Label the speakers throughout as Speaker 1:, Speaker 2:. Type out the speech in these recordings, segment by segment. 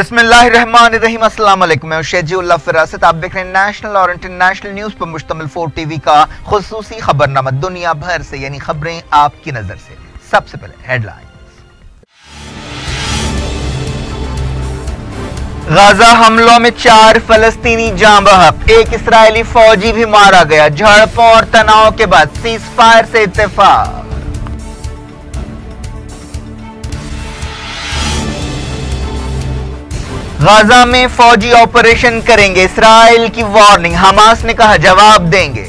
Speaker 1: बिस्मिल्लाहिर्रहमानिर्रहीम। अस्सलाम वालेकुम। मैं शेजीउल्लाह फिरासत। आप देख रहे हैं नेशनल और इंटरनेशनल न्यूज पर मुश्तमिल 4 टीवी का खुसूसी खबरनामा दुनिया भर से, यानी खबरें आपकी नजर से। सबसे पहले हेडलाइंस। गाजा हमलों में 4 फलस्तीनी जाँ बहक, एक इस्राएली फौजी भी मारा गया। झड़पों और तनाव के बाद सीज फायर से इत्तेफाक। गाजा में फौजी ऑपरेशन करेंगे, इस्राएल की वार्निंग। हमास ने कहा जवाब देंगे।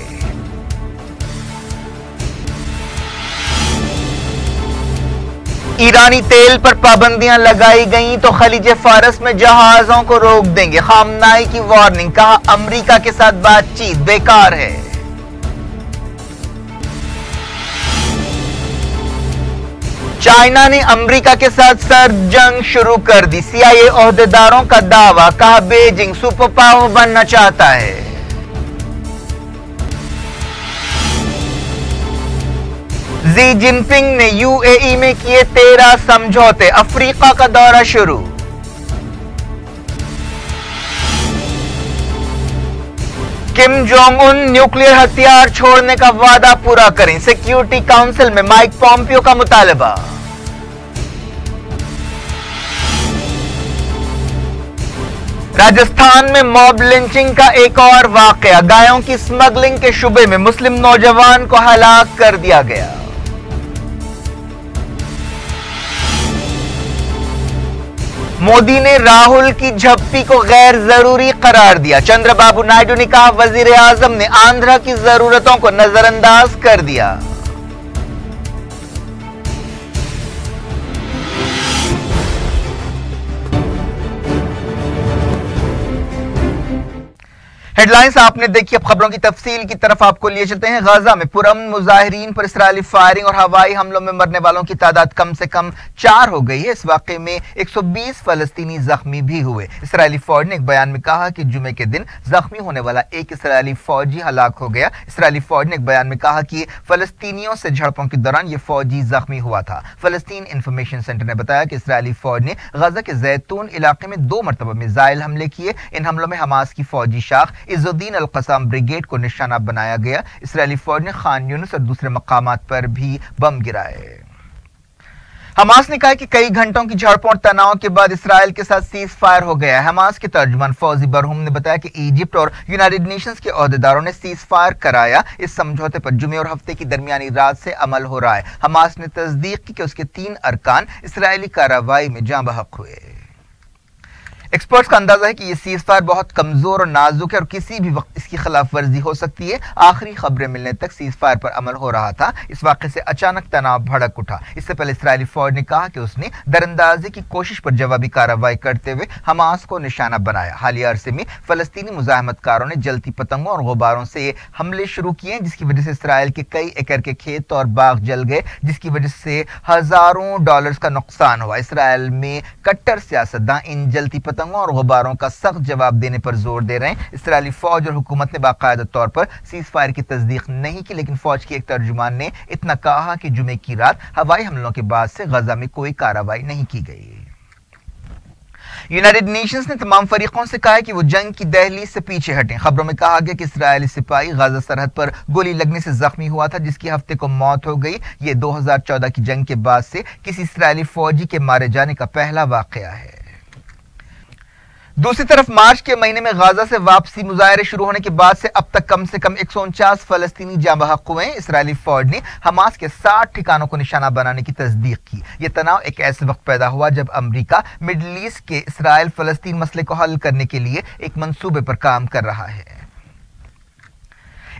Speaker 1: ईरानी तेल पर पाबंदियां लगाई गईं तो खलीज फारस में जहाजों को रोक देंगे। खामनाई की वार्निंग, कहा अमेरिका के साथ बातचीत बेकार है। चाइना ने अमेरिका के साथ सर्द जंग शुरू कर दी। सीआईए ओहदेदारों का दावा, कहा बीजिंग सुपर पावर बनना चाहता है। शी जिनपिंग ने यूएई में किए 13 समझौते। अफ्रीका का दौरा शुरू। किम जोंग उन न्यूक्लियर हथियार छोड़ने का वादा पूरा करें। सिक्योरिटी काउंसिल में माइक पॉम्पियो का मुतालबा। राजस्थान में मॉब लिंचिंग का एक और वाकया। गायों की स्मगलिंग के शुबे में मुस्लिम नौजवान को हलाक कर दिया गया। मोदी ने राहुल की झप्पी को गैर जरूरी करार दिया। चंद्रबाबू नायडू ने कहा वजीर आजम ने आंध्र की जरूरतों को नजरअंदाज कर दिया। हेडलाइंस आपने देखी। अब खबरों की तफसील की तरफ आपको लिए चलते हैं। गाजा में पुरअमन मुजाहिरीन पर इस्राएली फायरिंग और हवाई हमलों में मरने वालों की तादाद कम से कम 4 हो गई है। इस वाकये में 120 फलस्तीनी जख्मी भी हुए। इस्राएली फौज ने एक बयान में कहा कि जुमे के दिन जख्मी होने वाला एक इस्राएली फौजी हलाक हो गया। इस्राएली फौज ने एक बयान में कहा कि फलस्तीनियों से झड़पों के दौरान यह फौजी जख्मी हुआ था। फलस्तीन इंफॉर्मेशन सेंटर ने बताया कि इस्राएली फौज ने गाजा के जैतून इलाके में 2 मरतबा मिसाइल हमले किए। इन हमलों में हमास की फौजी शाख इज़्ज़ुद्दीन अल-क़स्साम ब्रिगेड को निशाना बनाया गया। इस्राएली फौज ने खान यूनिस और दूसरे मकामात पर भी बम गिराए। हमास ने कहा कि कई घंटों की झड़पों और तनाव के बाद इसराइल के साथ सीज फायर हो गया है। हमास के तर्जुमान फौजी बरहूम ने बताया कि इजिप्ट और यूनाइटेड नेशंस के ओहदेदारों ने सीज फायर कराया। इस समझौते पर जुमे और हफ्ते की दरमियानी रात से अमल हो रहा है। हमास ने तस्दीक की कि उसके 3 अरकान इसराइली कार्रवाई में जाँ बहक हुए। एक्सपर्ट्स का अंदाजा है कि यह सीज फायर बहुत कमजोर और नाजुक है और किसी भी वक्त इसकी खिलाफ वर्जी हो सकती है। आखिरी खबरें मिलने तक सीज फायर पर अमल हो रहा था। इस वाक़े से अचानक तनाव भड़क उठा। इससे पहले इस्राएली फौज ने कहा कि उसने दरअंदाजी की कोशिश पर जवाबी कार्रवाई करते हुए हमास को निशाना बनाया। हालिया अरसे में फलस्तीनी मुजाहमतकारों ने जलती पतंगों और गुब्बारों से हमले शुरू किए, जिसकी वजह से इसराइल के कई एकड़ के खेत और बाग जल गए, जिसकी वजह से हजारों डॉलर्स का नुकसान हुआ। इसराइल में कट्टर सियासतदां इन जलती और गुब्बारों का सख्त जवाब देने पर जोर दे रहे हैं। इस्राएली फौज और हुकूमत ने बाकायदा तौर पर सीज फायर की तस्दीक नहीं की, लेकिन फौज के एक तर्जुमान ने इतना कहा कि जुमे की रात हवाई हमलों के बाद से गाजा में कोई कार्रवाई नहीं की गई। यूनाइटेड नेशंस ने तमाम फरीकों से कहा है कि वो जंग की दहलीज से पीछे हटें। खबरों में कहा गया कि इस्राएली सिपाही गाजा सरहद पर गोली लगने से जख्मी हुआ था, जिसकी हफ्ते को मौत हो गई। ये 2014 की जंग के बाद से किसी इस्राएली फौजी के मारे जाने का पहला वाकया है। दूसरी तरफ मार्च के महीने में गाजा से वापसी मुजाहरे शुरू होने के बाद से अब तक कम से कम 149 फलस्तीनी जाँ बहक हुए हैं। इस्राएली फौज ने हमास के 60 ठिकानों को निशाना बनाने की तस्दीक की। यह तनाव एक ऐसे वक्त पैदा हुआ जब अमेरिका मिडल ईस्ट के इसराइल फलस्तीन मसले को हल करने के लिए एक मंसूबे पर काम कर रहा है।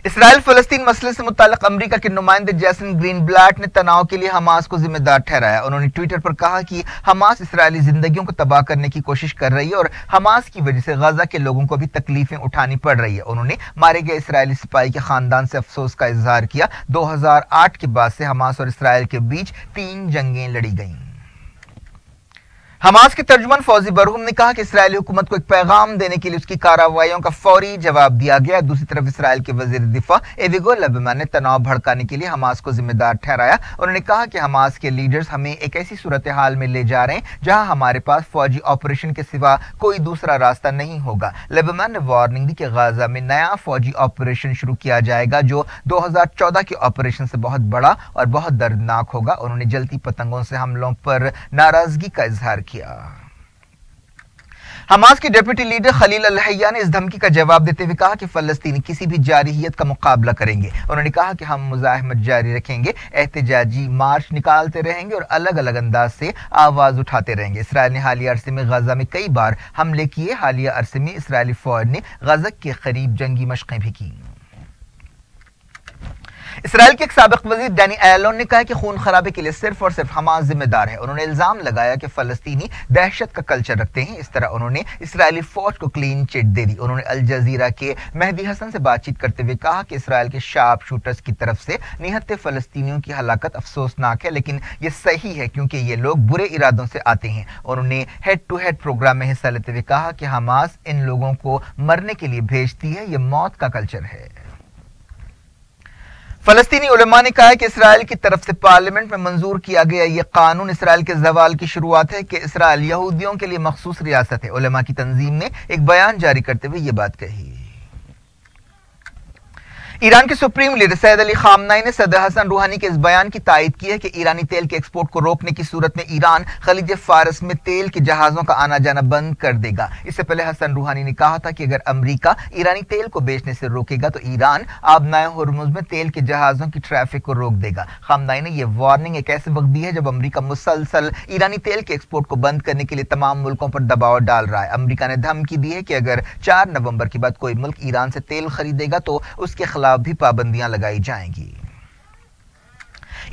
Speaker 1: इसराइल फलस्तीन मसले से मुताल्लिक अमेरिका के नुमाइंदे जैसन ग्रीनब्लाट ने तनाव के लिए हमास को जिम्मेदार ठहराया। उन्होंने ट्विटर पर कहा कि हमास इसराइली जिंदगियों को तबाह करने की कोशिश कर रही है और हमास की वजह से गाजा के लोगों को भी तकलीफें उठानी पड़ रही है। उन्होंने मारे गए इसराइली सिपाही के खानदान से अफसोस का इजहार किया। 2008 के बाद से हमास और इसराइल के बीच 3 जंगें लड़ी गईं। हमास के तर्जुमान फौजी बरहूम ने कहा कि इसराइली हुकूमत को एक पैगाम देने के लिए उसकी कार्रवाइयों का फौरी जवाब दिया गया। दूसरी तरफ इसराइल के वजीर दिफा एविगो लिबरमैन ने तनाव भड़काने के लिए हमास को जिम्मेदार ठहराया। उन्होंने कहा कि हमास के लीडर्स हमें एक ऐसी सूरत हाल में ले जा रहे हैं जहां हमारे पास फौजी ऑपरेशन के सिवा कोई दूसरा रास्ता नहीं होगा। लिबरमैन ने वार्निंग दी कि गाजा में नया फौजी ऑपरेशन शुरू किया जाएगा जो 2014 के ऑपरेशन से बहुत बड़ा और बहुत दर्दनाक होगा। उन्होंने जलती पतंगों से हमलों पर नाराजगी का इजहार किया। हमास के डिप्टी लीडर खलील अल हय्या ने इस धमकी का जवाब देते हुए कहा कि फलस्तीनी किसी भी जारहियत का मुकाबला करेंगे। उन्होंने कहा कि हम मुजाहिमत जारी रखेंगे, एहतजाजी मार्च निकालते रहेंगे और अलग अलग अंदाज से आवाज उठाते रहेंगे। इसराइल ने हालिया अरसे में गाजा में कई बार हमले किए। हालिया अरसे में इसराइली फौज ने गाजा के करीब जंगी मशकें भी की। इसराइल के एक साबिक वजीर डैनी एलोन ने कहा कि खून खराबे के लिए सिर्फ और सिर्फ हमास जिम्मेदार है। उन्होंने इल्जाम लगाया कि फलस्तीनी दहशत का कल्चर रखते हैं। इस तरह उन्होंने इसराइली फौज को क्लीन चिट दे दी। उन्होंने अल जजीरा के मेहदी हसन से बातचीत करते हुए कहा कि इसराइल के शार्प शूटर्स की तरफ से निहत्ते फलस्तीनियों की हलाकत अफसोसनाक है, लेकिन ये सही है क्योंकि ये लोग बुरे इरादों से आते हैं। उन्होंने हेड टू हेड प्रोग्राम में हिस्सा लेते हुए कहा कि हमास इन लोगों को मरने के लिए भेजती है, ये मौत का कल्चर है। फलस्तीनी उलमा ने कहा कि इसराइल की तरफ से पार्लियामेंट में मंजूर किया गया यह कानून इसराइल के जवाल की शुरुआत है कि इसराइल यहूदियों के लिए मखसूस रियासत है। उलमा की तंजीम ने एक बयान जारी करते हुए यह बात कही। ईरान के सुप्रीम लीडर सैयद अली खामनाई ने सदर हसन रूहानी के इस बयान की तायद की है कि ईरानी तेल के एक्सपोर्ट को रोकने की सूरत में ईरान खलीज फारस में तेल के जहाजों का आना जाना बंद कर देगा। इससे पहले हसन रूहानी ने कहा था कि अगर अमेरिका ईरानी तेल को बेचने से रोकेगा तो ईरान आबनाए हुर्मुज में तेल के जहाजों की ट्रैफिक को रोक देगा। खामनाई ने यह वार्निंग एक ऐसे वक्त दी है जब अमेरिका मुसलसल ईरानी तेल के एक्सपोर्ट को बंद करने के लिए तमाम मुल्कों पर दबाव डाल रहा है। अमेरिका ने धमकी दी है कि अगर 4 नवंबर के बाद कोई मुल्क ईरान से तेल खरीदेगा तो उसके खिलाफ भी पाबंदियां लगाई जाएंगी।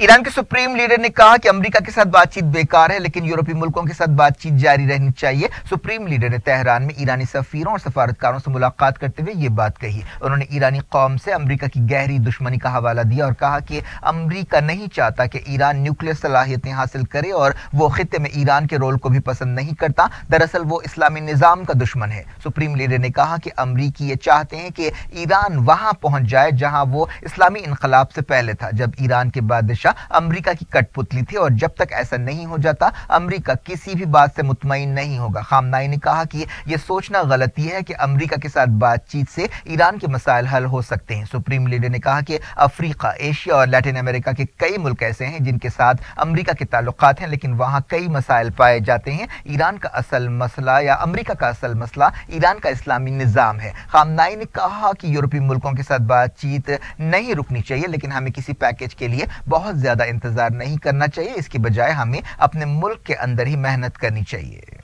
Speaker 1: ईरान के सुप्रीम लीडर ने कहा कि अमेरिका के साथ बातचीत बेकार है, लेकिन यूरोपीय मुल्कों के साथ बातचीत जारी रहनी चाहिए। सुप्रीम लीडर ने तेहरान में ईरानी सफीरों और सफारतकारों से मुलाकात करते हुए ये बात कही। उन्होंने ईरानी कौम से अमेरिका की गहरी दुश्मनी का हवाला दिया और कहा कि अमेरिका नहीं चाहता कि ईरान न्यूक्लियर सलाहियतें हासिल करे और वो खित्ते में ईरान के रोल को भी पसंद नहीं करता। दरअसल वो इस्लामी निजाम का दुश्मन है। सुप्रीम लीडर ने कहा कि अमेरिकी ये चाहते हैं कि ईरान वहां पहुंच जाए जहां वो इस्लामी इनकलाब से पहले था, जब ईरान के बादशाह अमेरिका की कठपुतली थी, और जब तक ऐसा नहीं हो जाता अमेरिका किसी भी बात से मुतमईन नहीं होगा। खामनाई ने कहा कि यह सोचना गलती है कि अमेरिका के साथ बातचीत से ईरान के मसाइल हल हो सकते हैं। सुप्रीम लीडर ने कहा कि अफ्रीका, एशिया और लैटिन अमेरिका के कई मुल्क ऐसे हैं जिनके साथ अमेरिका के ताल्लुकात हैं, लेकिन वहां कई मसाइल पाए जाते हैं। ईरान का असल मसला या अमेरिका का असल मसला ईरान का इस्लामी निजाम है। खामनाई ने कहा कि यूरोपीय मुल्कों के साथ बातचीत नहीं रुकनी चाहिए, लेकिन हमें किसी पैकेज के लिए बहुत ज्यादा इंतजार नहीं करना चाहिए। इसके बजाय हमें अपने मुल्क के अंदर ही मेहनत करनी चाहिए।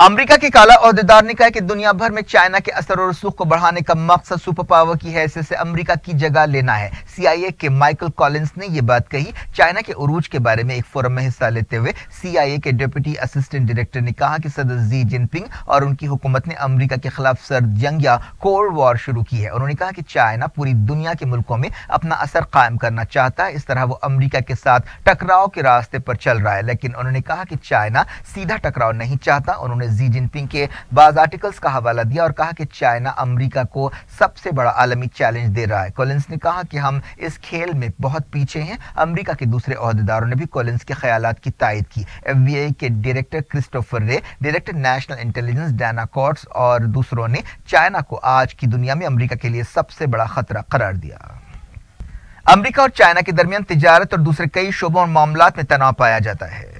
Speaker 1: अमेरिका के काला ओहदेदार ने कहा कि दुनिया भर में चाइना के असर और रसूख को बढ़ाने का मकसद सुपर पावर की हैसियत से अमेरिका की जगह लेना है। CIA के माइकल कॉलिंस ने यह बात कही चाइना के उरूज के बारे में एक फोरम में हिस्सा लेते हुए। CIA के डिप्टी असिस्टेंट डायरेक्टर ने कहा कि सदर जी जिनपिंग और उनकी हुकूमत ने अमेरिका के खिलाफ सर्द जंग या कोल्ड वॉर शुरू की है। उन्होंने कहा कि चाइना पूरी दुनिया के मुल्कों में अपना असर कायम करना चाहता है। इस तरह वो अमेरिका के साथ टकराव के रास्ते पर चल रहा है, लेकिन उन्होंने कहा कि चाइना सीधा टकराव नहीं चाहता। उन्होंने जी जिनपिंग के बाज़ आर्टिकल्स का हवाला दिया और कहा कि चाइना अमेरिका को सबसे बड़ा आलमी चैलेंज दे रहा है। कॉलिंस ने कहा कि हम इस खेल में बहुत पीछे हैं। अमेरिका के दूसरे ओहदेदारों ने भी कॉलिंस के ख्यालात की तायद की। FBI के director Christopher Wray, director national intelligence Dana Coats और दूसरों ने चाइना को आज की दुनिया में अमेरिका के लिए सबसे बड़ा खतरा करार दिया। अमेरिका और चाइना के दरमियान तिजारत और दूसरे कई शोबों और मामलात में तनाव पाया जाता है।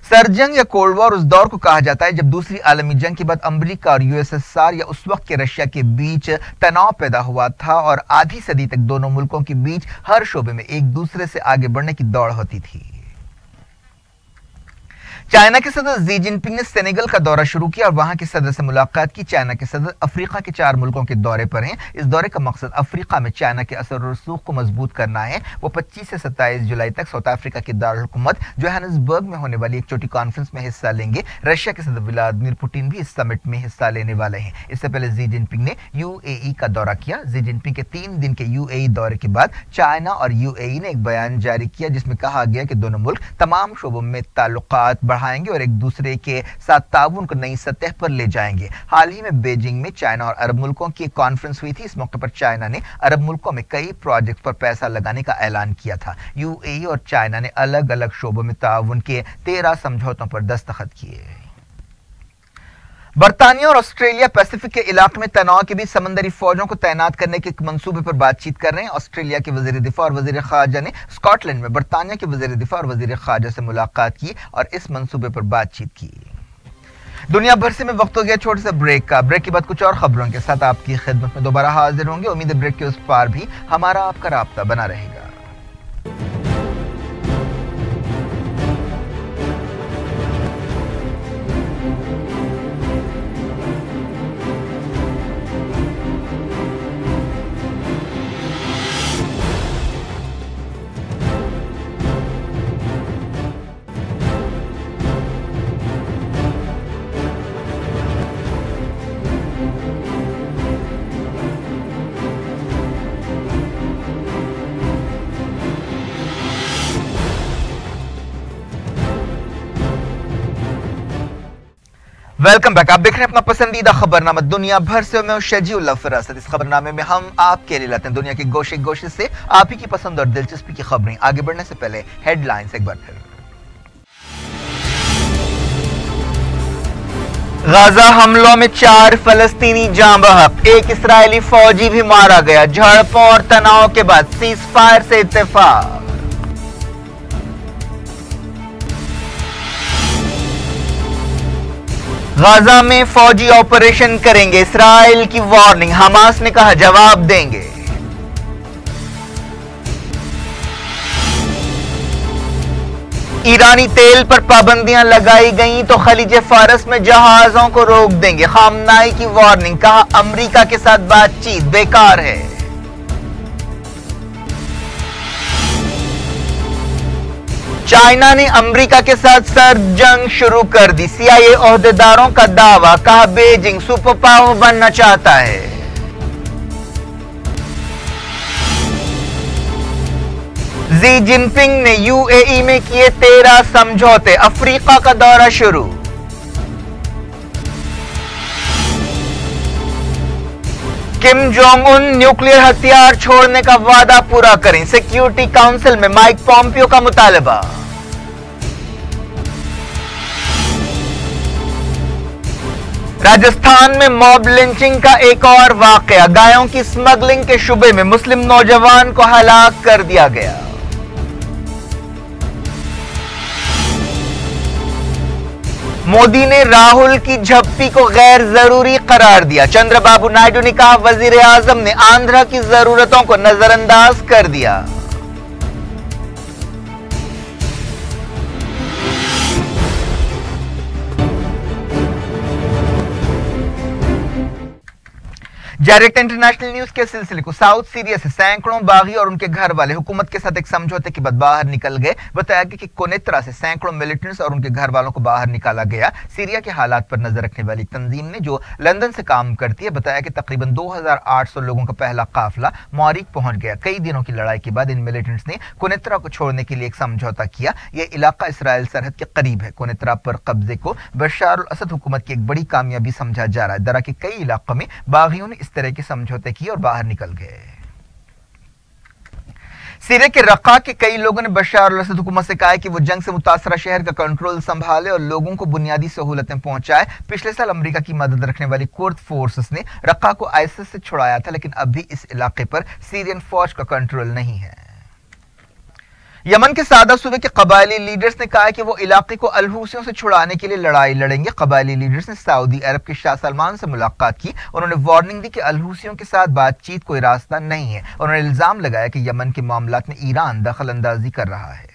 Speaker 1: सर्द जंग या कोल्ड वॉर उस दौर को कहा जाता है जब दूसरी आलमी जंग के बाद अमेरिका और USSR या उस वक्त के रशिया के बीच तनाव पैदा हुआ था और आधी सदी तक दोनों मुल्कों के बीच हर शोबे में एक दूसरे से आगे बढ़ने की दौड़ होती थी। چائنا کے صدر زی جن پنگ نے سینیگل کا دورہ شروع کیا اور وہاں کے صدر سے ملاقات کی۔ چائنا کے صدر افریقہ کے 4 ملکوں کے دورے پر ہیں۔ اس دورے کا مقصد افریقہ میں چائنا کے اثر و رسوخ کو مضبوط کرنا ہے۔ وہ 25 سے 27 جولائی تک ساؤتھ افریقہ کے دارالحکومت جوہانسبرگ میں ہونے والی ایک چھوٹی کانفرنس میں حصہ لیں گے۔ رشیا کے صدر ولادیمیر پوٹن بھی اس سمٹ میں حصہ لینے والے ہیں۔ اس سے پہلے زی جن پنگ نے UAE کا دورہ کیا۔ زی جن پنگ کے 3 دن کے UAE دورے کے بعد چائنا اور UAE نے ایک بیان جاری کیا جس میں کہا گیا کہ دونوں ملک تمام شعبوں میں تعلقات بڑھائیں گے اور ایک دوسرے کے ساتھ تعاون کو نئی سطح پر لے جائیں گے۔ حال ہی میں بیجنگ میں چائنا اور عرب ملکوں کی ایک کانفرنس ہوئی تھی۔ اس موقع پر چائنا نے عرب ملکوں میں کئی پروجیکٹ پر پیسہ لگانے کا اعلان کیا تھا۔ UAE اور چائنا نے الگ الگ شعبوں میں تعاون کے 13 سمجھوتوں پر دستخط کیے۔ برطانیہ اور آسٹریلیا پیسفک کے علاقے میں تناؤ کے بیچ سمندری فوجوں کو تعینات کرنے کے ایک منصوبے پر بات چیت کر رہے ہیں۔ آسٹریلیا کے وزیر دفاع اور وزیر خارجہ نے اسکاٹ لینڈ میں برطانیہ کے وزیر دفاع اور وزیر خارجہ سے ملاقات کی اور اس منصوبے پر بات چیت کی۔ دنیا بھر سے میں وقت ہو گیا چھوٹے سے بریک کا۔ بریک کے بعد کچھ اور خبروں کے ساتھ آپ کی خدمت میں دوبارہ حاضر ہوں گے۔ امید ہے بریک کے اس پار بھی ہمارا آپ کا رابطہ بنا رہے گا۔ Welcome back. آپ دیکھ رہے ہیں اپنا پسندیدہ خبرنامہ دنیا بھر سے، میں ہوں شجی اللہ فراست۔ اس خبرنامے میں ہم آپ کے لیے لاتے ہیں دنیا کے گوشے گوشے سے آپ ہی کی پسند اور دلچسپی کی خبریں۔ آگے بڑھنے سے پہلے ہیڈ لائنز ایک بار پھر۔ غزہ حملوں میں 4 فلسطینی جاں بحق، ایک اسرائیلی فوجی بھی مارا گیا۔ جھڑپوں اور تناؤ کے بعد سیز فائر سے اتفاق۔ غزہ میں فوجی آپریشن کریں گے، اسرائیل کی وارننگ، حماس نے کہا جواب دیں گے۔ ایرانی تیل پر پابندیاں لگائی گئیں تو خلیج فارس میں جہازوں کو روک دیں گے، خامنائی کی وارننگ، کہا امریکہ کے ساتھ بات چیت بیکار ہے۔ چائنا نے امریکہ کے ساتھ سرد جنگ شروع کر دی، CIA عہدیداروں کا دعویٰ، کہا بیجنگ سپر پاور بننا چاہتا ہے۔ زی جن پنگ نے UAE میں کیے 13 سمجھوتے، افریقہ کا دورہ شروع۔ کم جونگ ان نیوکلیئر ہتھیار چھوڑنے کا وعدہ پورا کریں، سیکیورٹی کونسل میں مائک پومپیو کا مطالبہ۔ راجستھان میں موب لنچنگ کا ایک اور واقعہ، گایوں کی سمگلنگ کے شبے میں مسلم نوجوان کو ہلاک کر دیا گیا۔ مودی نے راہل کی جھپٹی کو غیر ضروری قرار دیا، چندر بابو نائیڈو نے کہا وزیر اعظم نے آندھرا کی ضرورتوں کو نظر انداز کر دیا۔ ڈائریکٹ انٹرنیشنل نیوز کے سلسلے کو ساؤتھ سیریا سے سینکڑوں باغی اور ان کے گھر والے حکومت کے ساتھ ایک سمجھوتے کے بعد باہر نکل گئے۔ بتایا گیا کہ کونیترا سے سینکڑوں ملیٹنٹس اور ان کے گھر والوں کو باہر نکالا گیا۔ سیریا کے حالات پر نظر رکھنے والی تنظیم نے جو لندن سے کام کرتی ہے بتایا کہ تقریباً 2800 لوگوں کا پہلا قافلہ موریک پہنچ گیا۔ کئی دنوں کی لڑائی کے بعد ان ملیٹنٹس نے کونیترا کو چھوڑنے کے لیے ایک سمجھوتا کیا۔ یہ علاقہ اسرائیل سرحد کے قریب ہے۔ کونیترا پر قبضے کو بشار الاسد حکومت کی ایک بڑی کامیابی سمجھا جا رہا ہے۔ درا کے کئی علاقوں میں باغیوں نے اس طرح کے سمجھوتے کی اور باہر نکل گئے۔ سیریا کے رقہ کے کئی لوگوں نے بشار الاسد حکومت سے کہا ہے کہ وہ جنگ سے متاثرہ شہر کا کنٹرول سنبھالے اور لوگوں کو بنیادی سہولتیں پہنچائے۔ پچھلے سال امریکہ کی مدد رکھنے والی کرد فورسز نے رقہ کو ISIS سے چھڑایا تھا، لیکن اب بھی اس علاقے پر سیرین فوج کا کنٹرول نہیں ہے۔ یمن کے سعدہ صوبے کے قبائلی لیڈرز نے کہا ہے کہ وہ علاقے کو الحوثیوں سے چھڑانے کے لیے لڑائی لڑیں گے۔ قبائلی لیڈرز نے سعودی عرب کے شاہ سلمان سے ملاقات کی۔ انہوں نے وارننگ دی کہ الحوثیوں کے ساتھ بات چیت کوئی راستہ نہیں ہے۔ انہوں نے الزام لگایا کہ یمن کے معاملات میں ایران دخل اندازی کر رہا ہے۔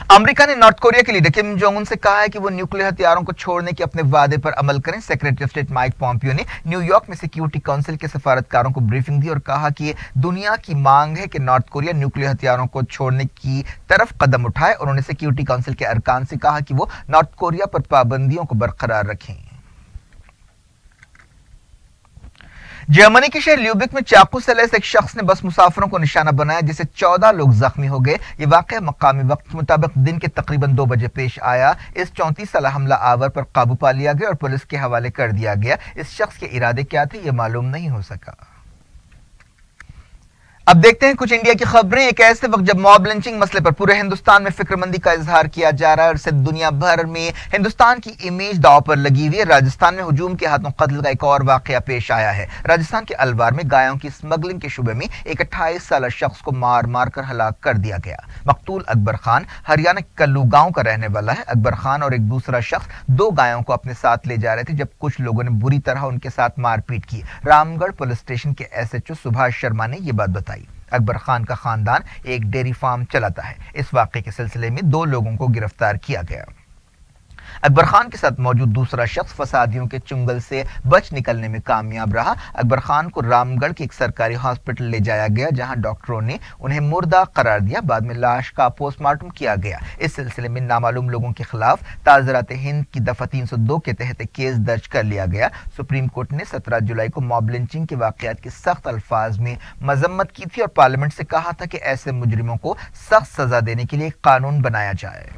Speaker 1: अमेरिका ने नॉर्थ कोरिया के लीडर किम जोंग उन से कहा है कि वो न्यूक्लियर हथियारों को छोड़ने के अपने वादे पर अमल करें। Secretary of state Mike Pompeo ने न्यूयॉर्क में सिक्योरिटी काउंसिल के सफारतकारों को ब्रीफिंग दी और कहा कि ये दुनिया की मांग है कि नॉर्थ कोरिया न्यूक्लियर हथियारों को छोड़ने की तरफ कदम उठाए। उन्होंने सिक्योरिटी काउंसिल के अरकान से कहा कि वो नॉर्थ कोरिया पर पाबंदियों को बरकरार रखें। जर्मनी के शहर ल्यूबिक में चाकू से लैस एक शख्स ने बस मुसाफिरों को निशाना बनाया जिससे 14 लोग जख्मी हो गए। ये वाकया मकामी वक्त के मुताबिक दिन के तकरीबन 2 बजे पेश आया। इस 34 साल हमला आवर पर काबू पा लिया गया और पुलिस के हवाले कर दिया गया। इस शख्स के इरादे क्या थे ये मालूम नहीं हो सका। अब देखते हैं कुछ इंडिया की खबरें। एक ऐसे वक्त जब मॉब लिंचिंग मसले पर पूरे हिंदुस्तान में फिक्रमंदी का इजहार किया जा रहा है और इससे दुनिया भर में हिंदुस्तान की इमेज दांव पर लगी हुई है, राजस्थान में हुजूम के हाथों कत्ल का एक और वाकया पेश आया है। राजस्थान के अलवार में गायों की स्मगलिंग के शुबे में एक 28 साल शख्स को मार मार कर हलाक कर दिया गया। मकतूल अकबर खान हरियाणा के कल्लू गांव का रहने वाला है। अकबर खान और एक दूसरा शख्स 2 गायों को अपने साथ ले जा रहे थे जब कुछ लोगों ने बुरी तरह उनके साथ मारपीट की। रामगढ़ पुलिस स्टेशन के एसएचओ सुभाष शर्मा ने यह बात बताई। अकबर खान का खानदान एक डेयरी फार्म चलाता है। इस वाकये के सिलसिले में 2 लोगों को गिरफ्तार किया गया। अकबर खान के साथ मौजूद दूसरा शख्स फसादियों के चुंगल से बच निकलने में कामयाब रहा। अकबर खान को रामगढ़ के एक सरकारी हॉस्पिटल ले जाया गया जहां डॉक्टरों ने उन्हें मुर्दा करार दिया। बाद में लाश का पोस्टमार्टम किया गया। इस सिलसिले में नामालूम लोगों के खिलाफ ताज़रात हिंद की दफा 302 के तहत केस दर्ज कर लिया गया। सुप्रीम कोर्ट ने 17 जुलाई को मॉब लिंचिंग के वाकयात की सख्त अल्फाज में मजम्मत की थी और पार्लियामेंट से कहा था कि ऐसे मुजरिमों को सख्त सजा देने के लिए कानून बनाया जाए।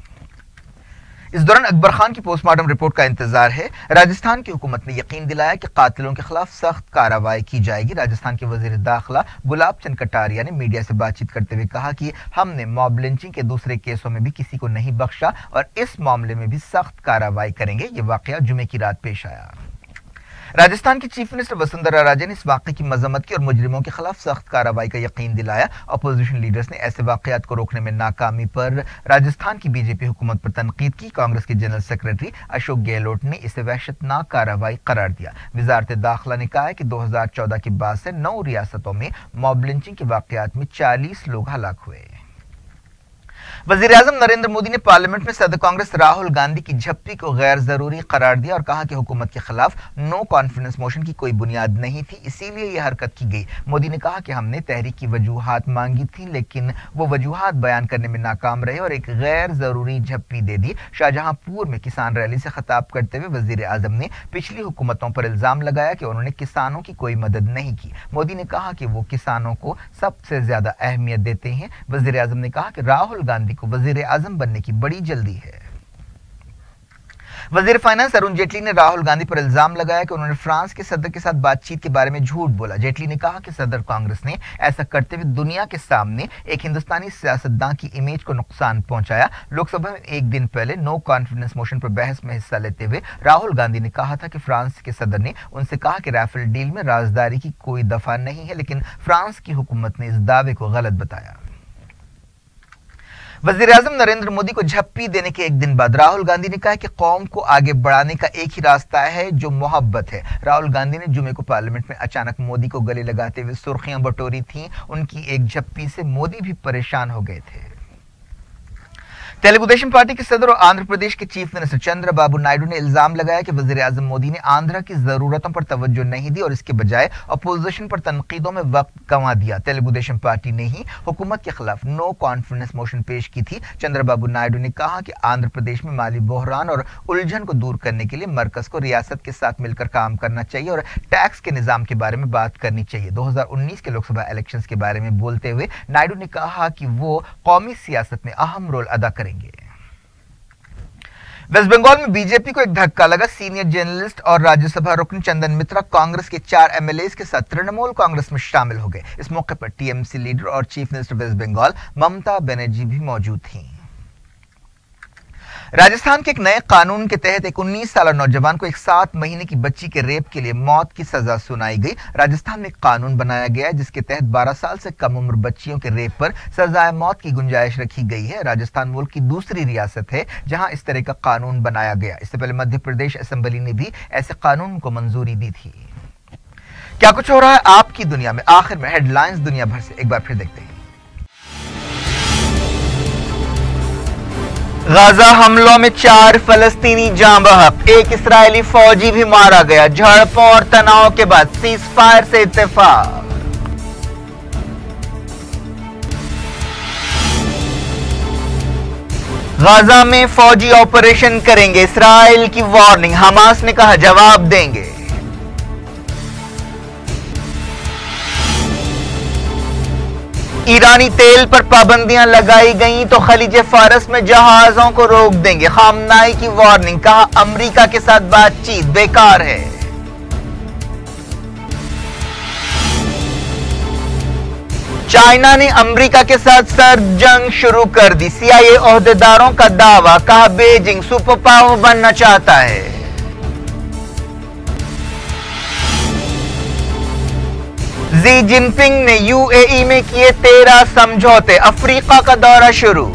Speaker 1: इस दौरान अकबर खान की पोस्टमार्टम रिपोर्ट का इंतजार है। राजस्थान की हुकूमत ने यकीन दिलाया कि कातिलों के खिलाफ सख्त कार्रवाई की जाएगी। राजस्थान के वजीर दाखिला गुलाब चंद कटारिया ने मीडिया से बातचीत करते हुए कहा कि हमने मॉब लिंचिंग के दूसरे केसों में भी किसी को नहीं बख्शा और इस मामले में भी सख्त कार्रवाई करेंगे। ये वाकया जुमे की रात पेश आया। राजस्थान की चीफ मिनिस्टर वसुंधरा राजे ने इस वाकये की मजम्मत की और मुजरिमों के खिलाफ सख्त कार्रवाई का यकीन दिलाया। अपोजिशन लीडर्स ने ऐसे वाकयात को रोकने में नाकामी पर राजस्थान की बीजेपी हुकूमत पर तनकीद की। कांग्रेस के जनरल सेक्रेटरी अशोक गहलोत ने इसे वहशतनाक कार्रवाई करार दिया। वजारत दाखिला ने कहा है कि 2014 के बाद से 9 रियासतों में मॉब लिंचिंग के वाकयात में 40 लोग हलाक हुए। वज़ीर-ए-आज़म नरेंद्र मोदी ने पार्लियामेंट में सदर कांग्रेस राहुल गांधी की झप्पी को गैर जरूरी करार दिया और कहा कि हुकूमत के खिलाफ नो कॉन्फिडेंस मोशन की कोई बुनियाद नहीं थी, इसीलिए यह हरकत की गई। मोदी ने कहा कि हमने तहरीक की वजूहात मांगी थी लेकिन वो वजूहात बयान करने में नाकाम रहे और एक गैर जरूरी झप्पी दे दी। शाहजहांपुर में किसान रैली से खिताब करते हुए वज़ीर-ए-आज़म ने पिछली हुकूमतों पर इल्जाम लगाया कि उन्होंने किसानों की कोई मदद नहीं की। मोदी ने कहा कि वो किसानों को सबसे ज्यादा अहमियत देते हैं। वज़ीर-ए-आज़म ने कहा कि राहुल गांधी को वज़ीर आज़म बनने की बड़ी जल्दी है। वज़ीर फाइनेंस अरुण जेटली ने राहुल गांधी पर इल्जाम लगाया कि उन्होंने फ्रांस के सदर के साथ बातचीत के बारे में झूठ बोला। जेटली ने कहा कि सदर कांग्रेस ने ऐसा करते हुए दुनिया के सामने एक हिंदुस्तानी सियासतदान की इमेज को नुकसान पहुंचाया। लोकसभा में एक दिन पहले नो कॉन्फिडेंस मोशन पर बहस में हिस्सा लेते हुए राहुल गांधी ने कहा था कि फ्रांस के सदर ने उनसे कहा कि राफेल डील में राजदारी की कोई दफा नहीं है, लेकिन फ्रांस की हुकूमत ने इस दावे को गलत बताया। वज़ीर-ए-आज़म नरेंद्र मोदी को झप्पी देने के एक दिन बाद राहुल गांधी ने कहा कि कौम को आगे बढ़ाने का एक ही रास्ता है जो मोहब्बत है। राहुल गांधी ने जुमे को पार्लियामेंट में अचानक मोदी को गले लगाते हुए सुर्खियां बटोरी थीं। उनकी एक झप्पी से मोदी भी परेशान हो गए थे। तेलुगु देशम पार्टी के सदर और आंध्र प्रदेश के चीफ मिनिस्टर चंद्रबाबू नायडू ने इल्जाम लगाया कि वज़ीर-ए-आज़म मोदी ने आंध्र की जरूरतों पर तवज्जो नहीं दी और इसके बजाय अपोजिशन पर तनकीदों में वक्त गंवा दिया। तेलुगु देशम पार्टी ने ही हुकूमत के खिलाफ नो कॉन्फिडेंस मोशन पेश की थी। चंद्रबाबू नायडू ने कहा कि आंध्र प्रदेश में माली बहरान और उलझन को दूर करने के लिए मरकज को रियासत के साथ मिलकर काम करना चाहिए और टैक्स के निजाम के बारे में बात करनी चाहिए। 2019 के लोकसभा इलेक्शंस के बारे में बोलते हुए नायडू ने कहा कि वो कौमी सियासत में अहम रोल अदा करेंगे। वेस्ट बंगाल में बीजेपी को एक धक्का लगा। सीनियर जर्नलिस्ट और राज्यसभा रुकन चंदन मित्रा कांग्रेस के 4 एमएलएस के साथ तृणमूल कांग्रेस में शामिल हो गए। इस मौके पर टीएमसी लीडर और chief minister waste Bengal Mamata Banerjee भी मौजूद थीं। राजस्थान के एक नए कानून के तहत एक 19 साल नौजवान को एक 7 महीने की बच्ची के रेप के लिए मौत की सजा सुनाई गई। राजस्थान में एक कानून बनाया गया है जिसके तहत 12 साल से कम उम्र बच्चियों के रेप पर सजाए मौत की गुंजाइश रखी गई है। राजस्थान मुल्क की दूसरी रियासत है जहां इस तरह का कानून बनाया गया। इससे पहले मध्य प्रदेश असेंबली ने भी ऐसे कानून को मंजूरी दी थी। क्या कुछ हो रहा है आपकी दुनिया में, आखिर में हेडलाइंस दुनिया भर से एक बार फिर देखते हैं। غزہ حملوں میں 4 فلسطینی جاں بحق، ایک اسرائیلی فوجی بھی مارا گیا۔ جھڑپوں اور تناؤ کے بعد سیز فائر سے اتفاق۔ غزہ میں فوجی آپریشن کریں گے، اسرائیل کی وارننگ، حماس نے کہا جواب دیں گے۔ ایرانی تیل پر پابندیاں لگائی گئیں تو خلیج فارس میں جہازوں کو روک دیں گے، خامنائی کی وارننگ، کہا امریکہ کے ساتھ بات چیت بیکار ہے۔ چائنا نے امریکہ کے ساتھ سرد جنگ شروع کر دی، CIA عہدیداروں کا دعویٰ، کہا بیجنگ سپر پاور بننا چاہتا ہے۔ زی جن پنگ نے UAE میں کیے 13 سمجھوتے، افریقہ کا دورہ شروع۔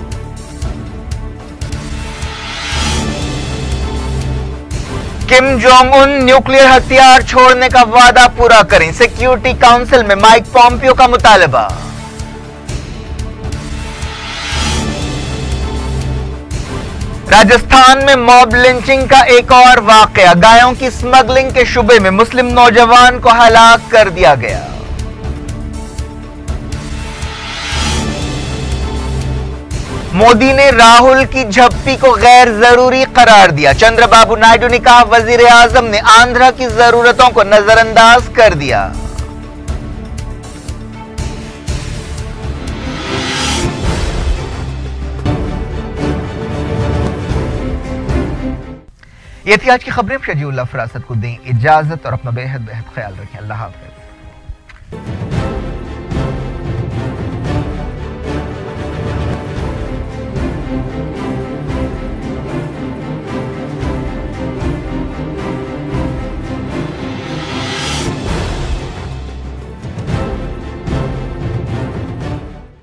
Speaker 1: کم جونگ ان نیوکلیئر ہتھیار چھوڑنے کا وعدہ پورا کریں، سیکیورٹی کونسل میں مائک پومپیو کا مطالبہ۔ راجستھان میں موب لنچنگ کا ایک اور واقعہ، گایوں کی سمگلنگ کے شبے میں مسلم نوجوان کو ہلاک کر دیا گیا۔ مودی نے راہل کی جھپی کو غیر ضروری قرار دیا، چندر بابو نائیڈو نے کہا وزیر اعظم نے آندھرا کی ضرورتوں کو نظر انداز کر دیا۔ یہ تھی آج کی خبریں، شجیع اللہ فراست کو دیں اجازت اور اپنا بے حد خیال رکھیں۔ اللہ حافظ۔